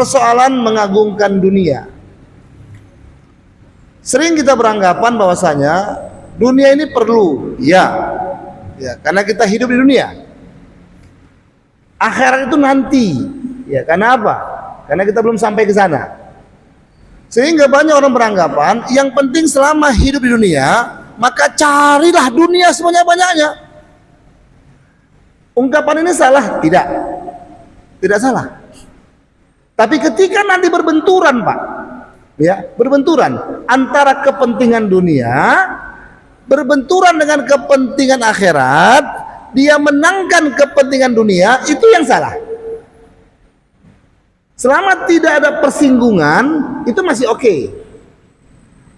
Persoalan mengagungkan dunia. Sering kita beranggapan bahwasanya dunia ini perlu, ya, karena kita hidup di dunia. Akhirat itu nanti, ya, karena apa? Karena kita belum sampai ke sana. Sehingga banyak orang beranggapan yang penting selama hidup di dunia, maka carilah dunia sebanyak-banyaknya. Ungkapan ini salah? Tidak. Tidak salah. Tapi ketika nanti berbenturan, Pak, ya, berbenturan antara kepentingan dunia berbenturan dengan kepentingan akhirat, dia menangkan kepentingan dunia, itu yang salah. Selama tidak ada persinggungan, itu masih oke.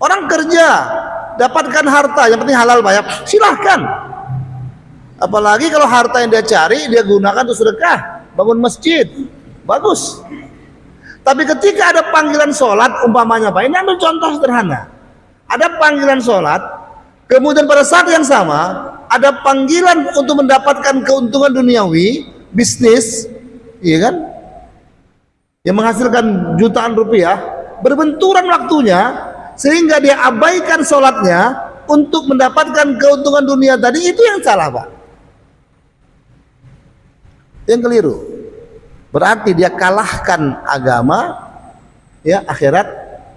Orang kerja, dapatkan harta, yang penting halal, banyak, silahkan. Apalagi kalau harta yang dia cari, dia gunakan untuk sedekah, bangun masjid, bagus. Tapi ketika ada panggilan sholat, umpamanya Pak, ini ambil contoh sederhana. Ada panggilan sholat, kemudian pada saat yang sama, ada panggilan untuk mendapatkan keuntungan duniawi, bisnis, iya kan? Yang menghasilkan jutaan rupiah, berbenturan waktunya, sehingga dia abaikan sholatnya untuk mendapatkan keuntungan dunia tadi, itu yang salah, Pak. Yang keliru. Berarti dia kalahkan agama, ya, akhirat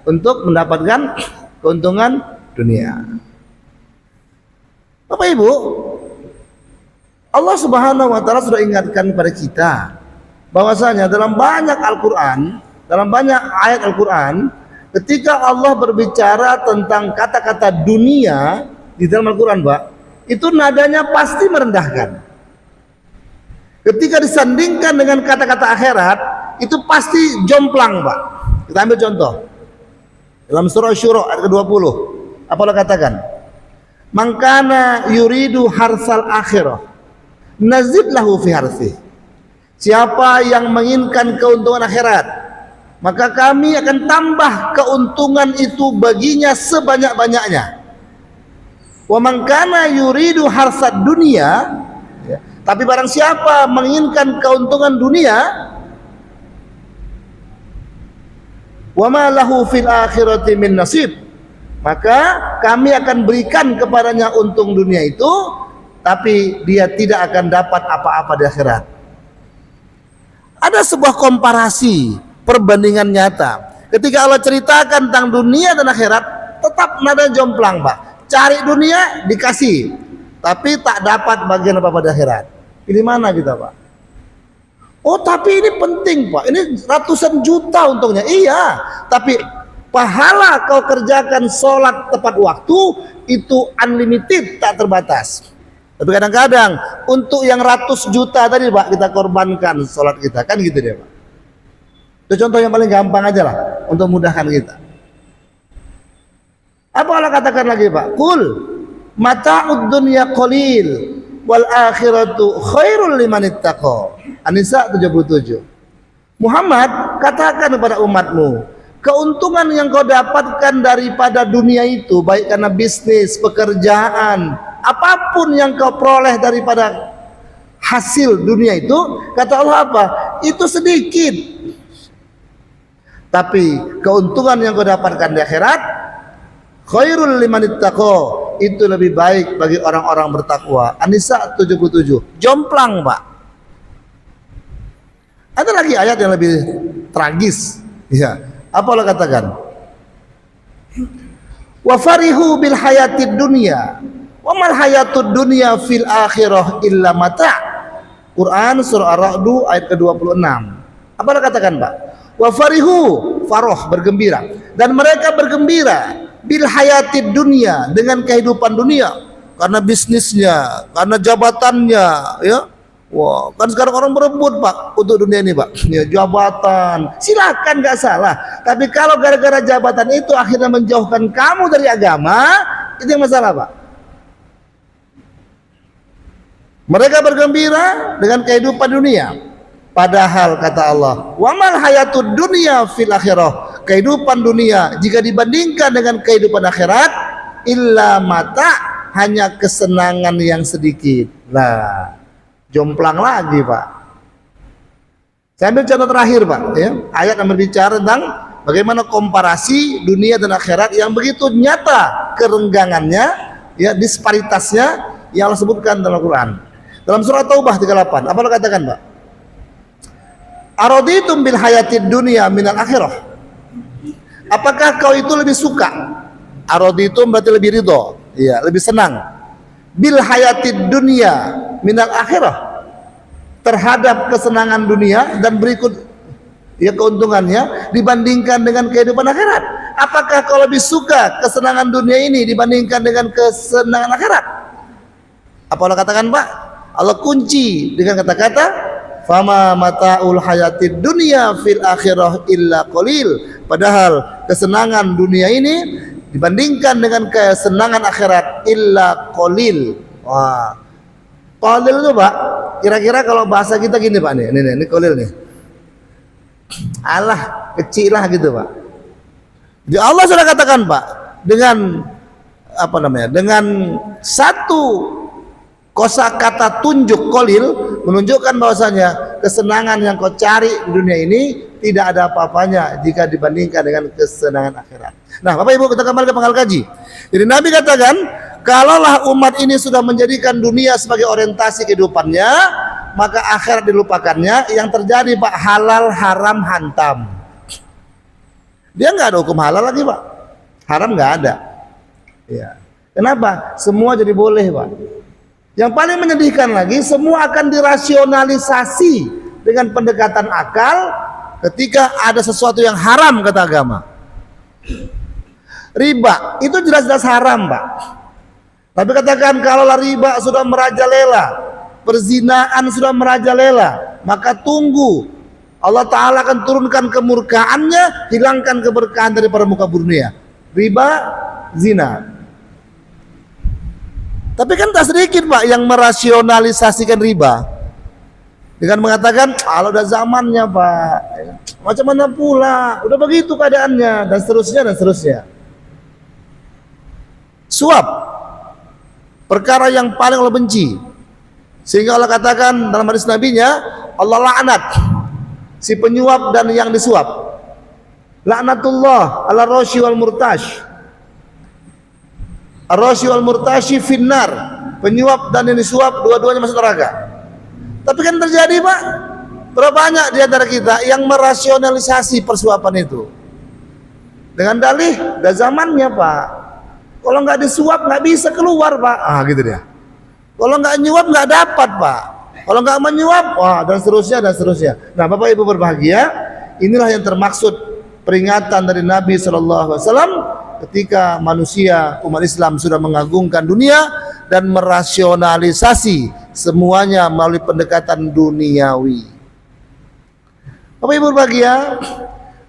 untuk mendapatkan keuntungan dunia. Bapak Ibu, Allah Subhanahu wa taala sudah ingatkan kepada kita bahwasanya dalam banyak Al-Qur'an, dalam banyak ayat Al-Qur'an, ketika Allah berbicara tentang kata-kata dunia di dalam Al-Qur'an, Pak, itu nadanya pasti merendahkan. Ketika disandingkan dengan kata-kata akhirat, itu pasti jomplang, Pak. Kita ambil contoh. Dalam surah Syura ayat ke-20, apa Allah katakan? Man kana yuridu harsal akhirah, nazid lahu fi harsi. Siapa yang menginginkan keuntungan akhirat, maka kami akan tambah keuntungan itu baginya sebanyak-banyaknya. Wa man kana yuridu harsad dunya, tapi barang siapa menginginkan keuntungan dunia, wa ma lahu fil akhirati min nasib, maka kami akan berikan kepadanya untung dunia itu, tapi dia tidak akan dapat apa-apa di akhirat. Ada sebuah komparasi, perbandingan nyata. Ketika Allah ceritakan tentang dunia dan akhirat, tetap nada jomplang, Pak. Cari dunia dikasih, tapi tak dapat bagian apa-apa di akhirat. Pilih mana kita, Pak? Oh, tapi ini penting, Pak. Ini ratusan juta untungnya. Iya, tapi pahala kau kerjakan sholat tepat waktu itu unlimited, tak terbatas. Tapi kadang-kadang untuk yang ratus juta tadi, Pak, kita korbankan sholat kita, kan gitu deh, Pak. Itu contoh yang paling gampang aja lah untuk mudahkan kita. Apa Allah katakan lagi, Pak? Qul mata'ud dunya qalil wal akhiratu khairul liman ittaqa. An-Nisa 77. Muhammad, katakan kepada umatmu, keuntungan yang kau dapatkan daripada dunia itu, baik karena bisnis, pekerjaan, apapun yang kau peroleh daripada hasil dunia itu, kata Allah apa? Itu sedikit. Tapi keuntungan yang kau dapatkan di akhirat, khairul liman ittaqa, itu lebih baik bagi orang-orang bertakwa. An-Nisa 77. Jomplang, Pak. Ada lagi ayat yang lebih tragis, ya. Apa Allah katakan? Wa farihu bil hayatid dunya wa mal hayatud dunya fil akhirah illa mata'. Quran surah Ar-Ra'd ayat ke-26. Apa Allah katakan, Pak? Wa farihu, faroh, bergembira, dan mereka bergembira bil hayatid dunia, dengan kehidupan dunia, karena bisnisnya, karena jabatannya, ya. Wah, kan sekarang orang berebut, Pak, untuk dunia ini, Pak. Ya, jabatan, silakan, nggak salah. Tapi kalau gara-gara jabatan itu akhirnya menjauhkan kamu dari agama, itu yang masalah, Pak. Mereka bergembira dengan kehidupan dunia, padahal kata Allah, wa mal hayatud dunya fil akhirah, kehidupan dunia jika dibandingkan dengan kehidupan akhirat, illa mata, hanya kesenangan yang sedikit. Lah, jomplang lagi, Pak. Saya ambil contoh terakhir Pak, ya. Ayat yang berbicara tentang bagaimana komparasi dunia dan akhirat yang begitu nyata kerenggangannya, ya, disparitasnya yang Allah sebutkan dalam Al-Quran. Dalam surah Taubah 38, apa Allah katakan Pak? Araditum bil hayatid dunya minal akhirah. Apakah kau itu lebih suka? Araditum berarti lebih ridho, ya, lebih senang. Bil hayatid dunya minal akhirah, terhadap kesenangan dunia dan berikut, ya, keuntungannya dibandingkan dengan kehidupan akhirat. Apakah kau lebih suka kesenangan dunia ini dibandingkan dengan kesenangan akhirat? Apa Allah katakan Pak? Allah kunci dengan kata-kata fama mata'ul hayatid dunya fil akhirah illa qalil. Padahal kesenangan dunia ini dibandingkan dengan kesenangan akhirat illa qalil. Wah, qalil itu Pak, kira-kira kalau bahasa kita gini Pak, nih ini qalil nih, alah, kecil lah gitu Pak. Jadi Allah sudah katakan Pak, dengan apa namanya, dengan satu kosakata tunjuk qalil, menunjukkan bahwasanya kesenangan yang kau cari di dunia ini tidak ada apa-apanya jika dibandingkan dengan kesenangan akhirat. Nah Bapak Ibu, kita kembali ke pangkal kaji. Jadi Nabi katakan, kalaulah umat ini sudah menjadikan dunia sebagai orientasi kehidupannya, maka akhirat dilupakannya. Yang terjadi Pak, halal haram hantam. Dia nggak ada hukum halal lagi Pak, haram nggak ada. Ya. Kenapa? Semua jadi boleh Pak. Yang paling menyedihkan lagi, semua akan dirasionalisasi dengan pendekatan akal ketika ada sesuatu yang haram, kata agama. Riba itu jelas-jelas haram Pak. Tapi katakan kalaulah riba sudah merajalela, perzinaan sudah merajalela, maka tunggu Allah Ta'ala akan turunkan kemurkaannya, hilangkan keberkahan dari muka dunia. Riba, zina. Tapi kan tak sedikit Pak yang merasionalisasikan riba dengan mengatakan, kalau udah zamannya Pak, macam mana pula, udah begitu keadaannya, dan seterusnya dan seterusnya. Suap, perkara yang paling Allah benci, sehingga Allah katakan dalam hadis nabinya, Allah laknat si penyuap dan yang disuap. Laknatullah ala rashi wal murtash. Ar-rashi wal murtashi finnar, penyuap dan yang disuap dua-duanya masuk neraka. Tapi kan terjadi Pak, berapa banyak di antara kita yang merasionalisasi persuapan itu dengan dalih udah zamannya Pak, kalau nggak disuap nggak bisa keluar Pak, gitu dia. Kalau nggak nyuap nggak dapat Pak, kalau nggak menyuap, wah, dan seterusnya dan seterusnya. Nah Bapak Ibu berbahagia, inilah yang termaksud peringatan dari Nabi SAW ketika manusia umat Islam sudah mengagungkan dunia dan merasionalisasi semuanya melalui pendekatan duniawi. Bapak Ibu berbahagia,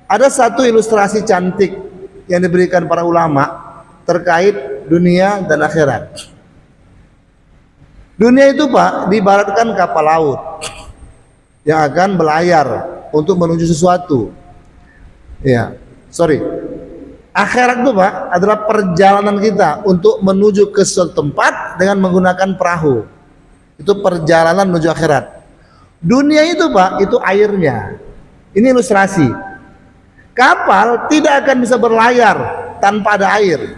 ada satu ilustrasi cantik yang diberikan para ulama terkait dunia dan akhirat. Dunia itu Pak diibaratkan kapal laut yang akan berlayar untuk menuju sesuatu. Ya, sorry. Akhirat itu Pak adalah perjalanan kita untuk menuju ke suatu tempat dengan menggunakan perahu. Itu perjalanan menuju akhirat. Dunia itu Pak, itu airnya. Ini ilustrasi. Kapal tidak akan bisa berlayar tanpa ada air.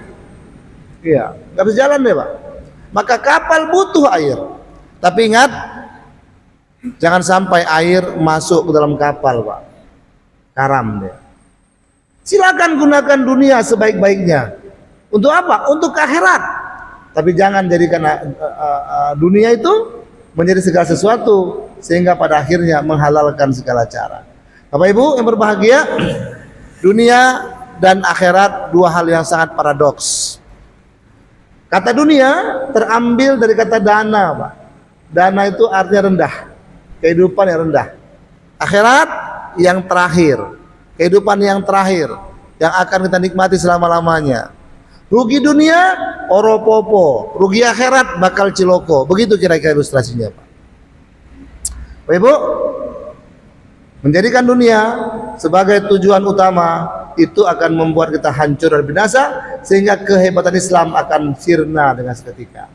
Iya, nggak bisa jalan deh Pak. Maka kapal butuh air. Tapi ingat, jangan sampai air masuk ke dalam kapal Pak. Karam deh. Silakan gunakan dunia sebaik-baiknya. Untuk apa? Untuk akhirat. Tapi jangan jadikan dunia itu menjadi segala sesuatu sehingga pada akhirnya menghalalkan segala cara. Bapak Ibu yang berbahagia, dunia dan akhirat dua hal yang sangat paradoks. Kata dunia terambil dari kata dana, Pak. Dana itu artinya rendah, kehidupan yang rendah. Akhirat yang terakhir, kehidupan yang terakhir yang akan kita nikmati selama-lamanya. Rugi dunia oropopo, rugi akhirat bakal ciloko. Begitu kira-kira ilustrasinya, Pak. Bapak Ibu, menjadikan dunia sebagai tujuan utama itu akan membuat kita hancur dan binasa, sehingga kehebatan Islam akan sirna dengan seketika.